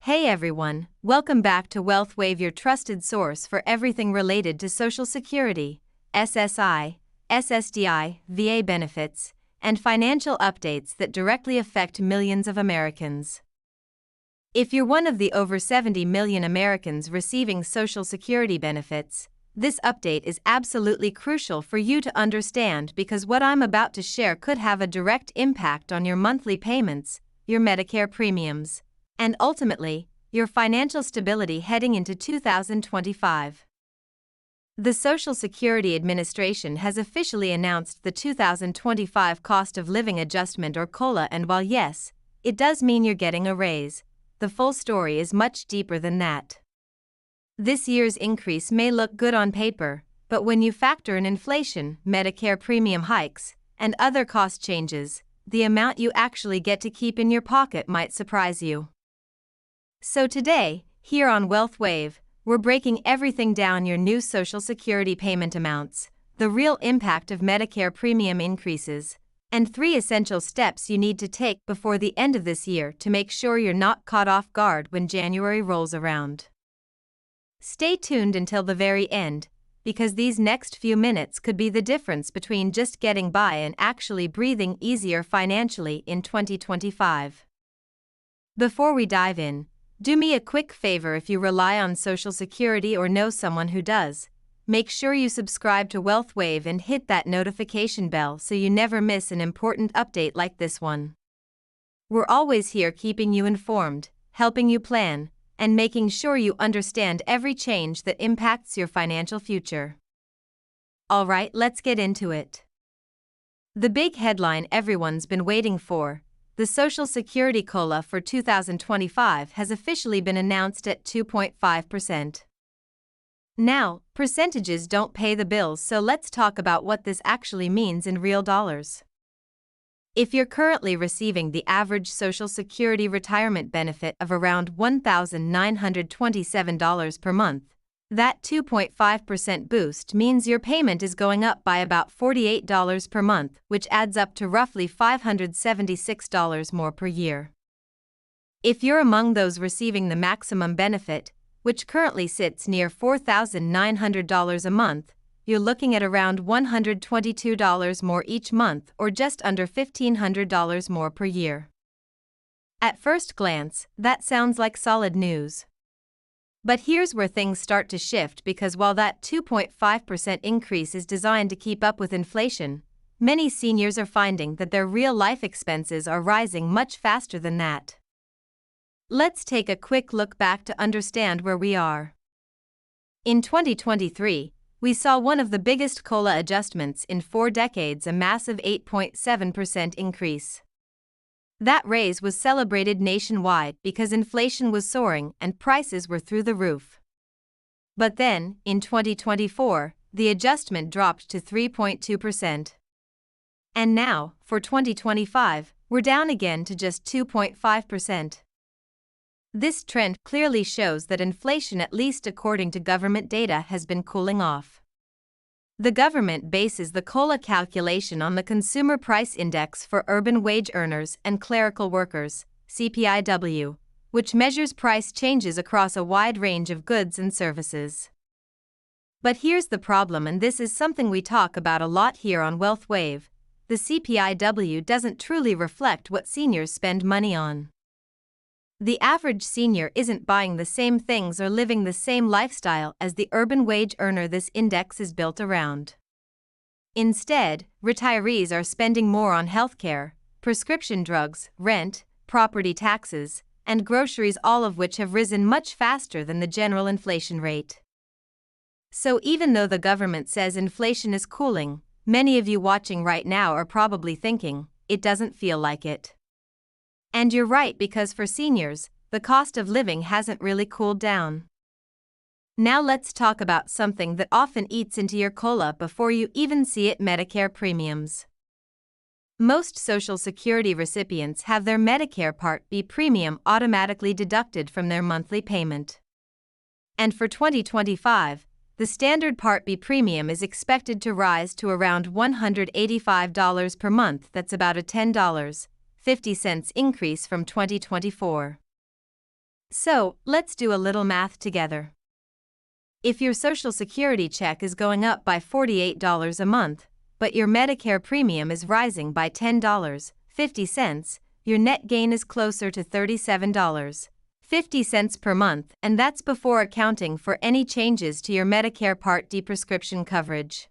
Hey everyone, welcome back to WealthWave, your trusted source for everything related to Social Security, SSI, SSDI, VA benefits, and financial updates that directly affect millions of Americans. If you're one of the over 70 million Americans receiving Social Security benefits, this update is absolutely crucial for you to understand because what I'm about to share could have a direct impact on your monthly payments, your Medicare premiums, and ultimately, your financial stability heading into 2025. The Social Security Administration has officially announced the 2025 Cost of Living Adjustment or COLA, and while yes, it does mean you're getting a raise, the full story is much deeper than that. This year's increase may look good on paper, but when you factor in inflation, Medicare premium hikes, and other cost changes, the amount you actually get to keep in your pocket might surprise you. So today, here on WealthWave, we're breaking everything down: your new Social Security payment amounts, the real impact of Medicare premium increases, and 3 essential steps you need to take before the end of this year to make sure you're not caught off guard when January rolls around. Stay tuned until the very end, because these next few minutes could be the difference between just getting by and actually breathing easier financially in 2025. Before we dive in, do me a quick favor: if you rely on Social Security or know someone who does, make sure you subscribe to WealthWave and hit that notification bell so you never miss an important update like this one. We're always here keeping you informed, helping you plan, and making sure you understand every change that impacts your financial future. Alright, let's get into it. The big headline everyone's been waiting for: the Social Security COLA for 2025 has officially been announced at 2.5%. Now, percentages don't pay the bills, so let's talk about what this actually means in real dollars. If you're currently receiving the average Social Security retirement benefit of around $1,927 per month, that 2.5% boost means your payment is going up by about $48 per month, which adds up to roughly $576 more per year. If you're among those receiving the maximum benefit, which currently sits near $4,900 a month, you're looking at around $122 more each month, or just under $1,500 more per year. At first glance, that sounds like solid news. But here's where things start to shift, because while that 2.5% increase is designed to keep up with inflation, many seniors are finding that their real life expenses are rising much faster than that. Let's take a quick look back to understand where we are. In 2023, we saw one of the biggest COLA adjustments in 4 decades, a massive 8.7% increase. That raise was celebrated nationwide because inflation was soaring and prices were through the roof. But then, in 2024, the adjustment dropped to 3.2%. And now, for 2025, we're down again to just 2.5%. This trend clearly shows that inflation, at least according to government data, has been cooling off. The government bases the COLA calculation on the Consumer Price Index for Urban Wage Earners and Clerical Workers, CPIW, which measures price changes across a wide range of goods and services. But here's the problem, and this is something we talk about a lot here on WealthWave: the CPIW doesn't truly reflect what seniors spend money on. The average senior isn't buying the same things or living the same lifestyle as the urban wage earner this index is built around. Instead, retirees are spending more on healthcare, prescription drugs, rent, property taxes, and groceries, all of which have risen much faster than the general inflation rate. So even though the government says inflation is cooling, many of you watching right now are probably thinking, it doesn't feel like it. And you're right, because for seniors, the cost of living hasn't really cooled down. Now let's talk about something that often eats into your COLA before you even see it: Medicare premiums. Most Social Security recipients have their Medicare Part B premium automatically deducted from their monthly payment. And for 2025, the standard Part B premium is expected to rise to around $185 per month. That's about a $10.50 increase from 2024. So, let's do a little math together. If your Social Security check is going up by $48 a month, but your Medicare premium is rising by $10.50, your net gain is closer to $37.50 per month, and that's before accounting for any changes to your Medicare Part D prescription coverage.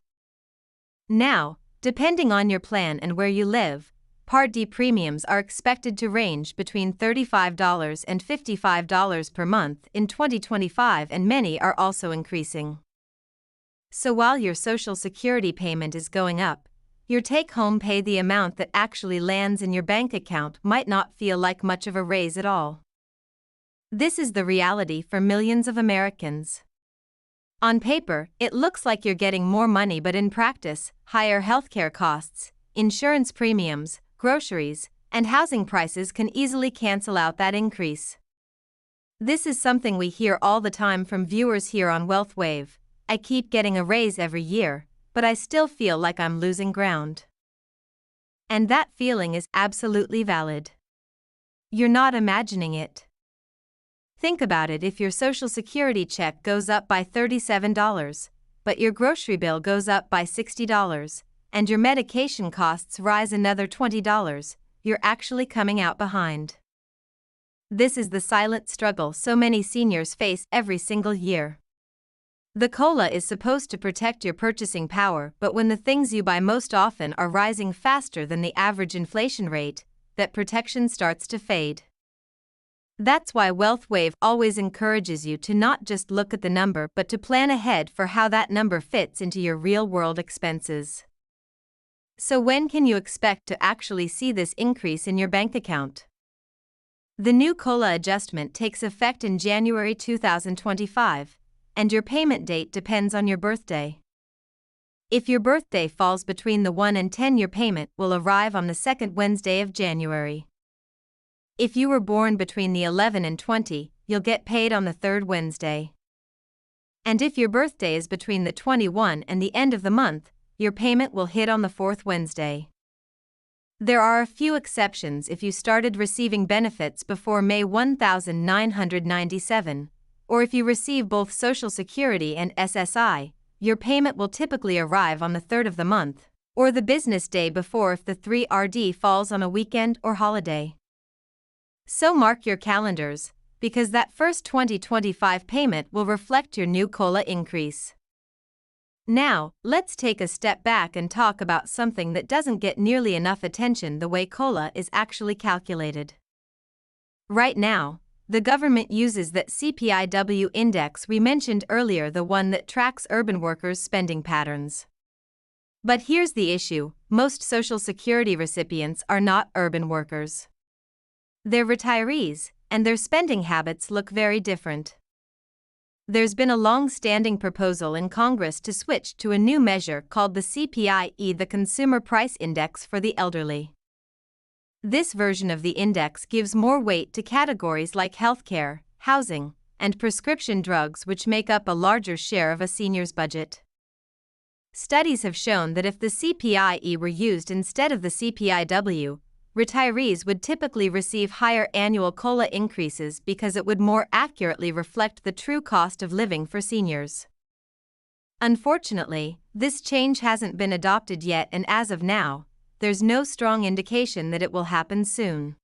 Now, depending on your plan and where you live, Part D premiums are expected to range between $35 and $55 per month in 2025, and many are also increasing. So while your Social Security payment is going up, your take-home pay, the amount that actually lands in your bank account, might not feel like much of a raise at all. This is the reality for millions of Americans. On paper, it looks like you're getting more money, but in practice, higher healthcare costs, insurance premiums, groceries, and housing prices can easily cancel out that increase. This is something we hear all the time from viewers here on WealthWave. I keep getting a raise every year, but I still feel like I'm losing ground. And that feeling is absolutely valid. You're not imagining it. Think about it: if your Social Security check goes up by $37, but your grocery bill goes up by $60, and your medication costs rise another $20, you're actually coming out behind. This is the silent struggle so many seniors face every single year. The COLA is supposed to protect your purchasing power, but when the things you buy most often are rising faster than the average inflation rate, that protection starts to fade. That's why WealthWave always encourages you to not just look at the number, but to plan ahead for how that number fits into your real-world expenses. So when can you expect to actually see this increase in your bank account? The new COLA adjustment takes effect in January 2025, and your payment date depends on your birthday. If your birthday falls between the 1 and 10, your payment will arrive on the second Wednesday of January. If you were born between the 11 and 20, you'll get paid on the third Wednesday. And if your birthday is between the 21 and the end of the month, your payment will hit on the fourth Wednesday. There are a few exceptions. If you started receiving benefits before May 1997, or if you receive both Social Security and SSI, your payment will typically arrive on the third of the month, or the business day before if the 3rd falls on a weekend or holiday. So mark your calendars, because that first 2025 payment will reflect your new COLA increase. Now, let's take a step back and talk about something that doesn't get nearly enough attention: the way COLA is actually calculated. Right now, the government uses that CPIW index we mentioned earlier, the one that tracks urban workers' spending patterns. But here's the issue: most Social Security recipients are not urban workers. They're retirees, and their spending habits look very different. There's been a long-standing proposal in Congress to switch to a new measure called the CPIE, the Consumer Price Index for the elderly. This version of the index gives more weight to categories like healthcare, housing, and prescription drugs, which make up a larger share of a senior's budget. Studies have shown that if the CPIE were used instead of the CPIW, retirees would typically receive higher annual COLA increases because it would more accurately reflect the true cost of living for seniors. Unfortunately, this change hasn't been adopted yet, and as of now, there's no strong indication that it will happen soon.